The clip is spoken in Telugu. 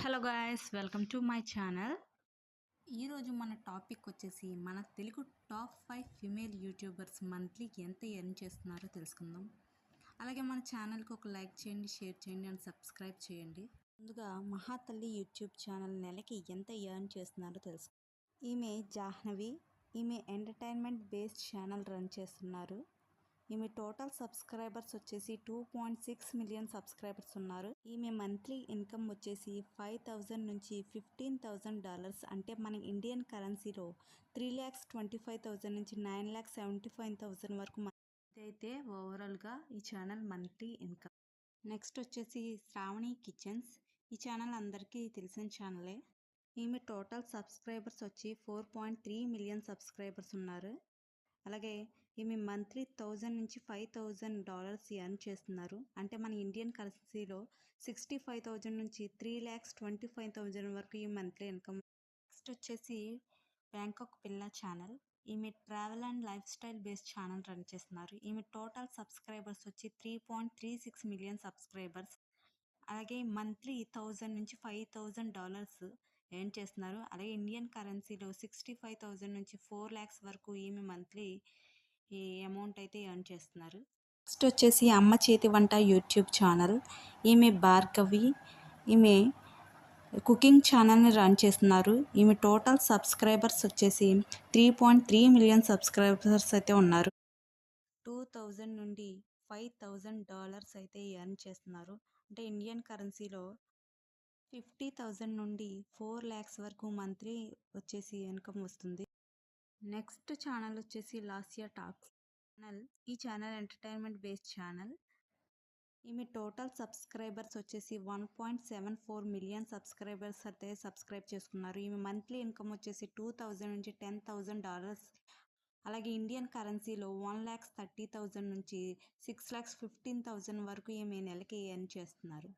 Hello guys, welcome to my channel. ఈరోజు మన టాపిక్ వచ్చేసి మన తెలుగు టాప్ 5 ఫిమేల్ యూట్యూబర్స్ మంత్లీకి ఎంత ఎర్న్ చేస్తున్నారో తెలుసుకుందాం. అలాగే మన ఛానల్కి ఒక లైక్ చేయండి, షేర్ చేయండి అండ్ సబ్స్క్రైబ్ చేయండి. ముందుగా మహాతల్లి యూట్యూబ్ ఛానల్ నెలకి ఎంత ఎర్న్ చేస్తున్నారో తెలుసు. ఈమె జాహ్నవి. ఈమె ఎంటర్టైన్మెంట్ బేస్డ్ ఛానల్ రన్ చేస్తున్నారు. ఈమె టోటల్ సబ్స్క్రైబర్స్ వచ్చేసి 2.6 మిలియన్ సబ్స్క్రైబర్స్ ఉన్నారు. ఈమె మంత్లీ ఇన్కమ్ వచ్చేసి $5,000 నుంచి $15,000 అంటే మన ఇండియన్ కరెన్సీలో 3,25,000 నుంచి 9,75,000 వరకు ఇదైతే ఓవరాల్గా ఈ ఛానల్ మంత్లీ ఇన్కమ్. నెక్స్ట్ వచ్చేసి శ్రావణి కిచెన్స్. ఈ ఛానల్ అందరికీ తెలిసిన ఛానలే. ఈమె టోటల్ సబ్స్క్రైబర్స్ వచ్చి 4.3 మిలియన్ సబ్స్క్రైబర్స్ ఉన్నారు. అలాగే ఈమె మంత్లీ 1,000 నుంచి $5,000 ఎర్న్ చేస్తున్నారు. అంటే మన ఇండియన్ కరెన్సీలో 65,000 నుంచి 3,25,000 వరకు ఈ మంత్లీ ఇన్కమ్. నెక్స్ట్ వచ్చేసి బ్యాంకాక్ పిల్ల ఛానల్. ఈమె travel and life style based channel run చేస్తున్నారు. ఈమె టోటల్ సబ్స్క్రైబర్స్ వచ్చి 3.36 మిలియన్ సబ్స్క్రైబర్స్. అలాగే మంత్లీ 1,000 నుంచి $5,000 ఎర్న్ చేస్తున్నారు. అలాగే ఇండియన్ కరెన్సీలో 65,000 నుంచి 4 lakhs వరకు ఈమె మంత్లీ ఈ అమౌంట్ అయితే ఎర్న్ చేస్తున్నారు. నెక్స్ట్ వచ్చేసి అమ్మ చేతి వంట యూట్యూబ్ ఛానల్. ఈమె భార్గవి. ఈమె కుకింగ్ ఛానల్ని రన్ చేస్తున్నారు. ఈమె టోటల్ సబ్స్క్రైబర్స్ వచ్చేసి 3.3 మిలియన్ సబ్స్క్రైబర్స్ అయితే ఉన్నారు. 2,000 నుండి $5,000 అయితే ఎర్న్ చేస్తున్నారు. అంటే ఇండియన్ కరెన్సీలో 50,000 నుండి 4 lakhs వరకు మంత్లీ వచ్చేసి ఇన్కమ్ వస్తుంది. నెక్స్ట్ ఛానల్ వచ్చేసి లాస్యా టాక్స్ ఛానల్. ఈ ఛానల్ ఎంటర్టైన్మెంట్ బేస్డ్ ఛానల్. ఈమె టోటల్ సబ్స్క్రైబర్స్ వచ్చేసి 1.74 మిలియన్ సబ్స్క్రైబర్స్ అయితే సబ్స్క్రైబ్ చేసుకున్నారు. ఈమె మంత్లీ ఇన్కమ్ వచ్చేసి 2,000 నుంచి $10,000. అలాగే ఇండియన్ కరెన్సీలో 1,30,000 నుంచి 6,15,000 వరకు ఈమె నెలకి ఎర్న్ చేస్తున్నారు.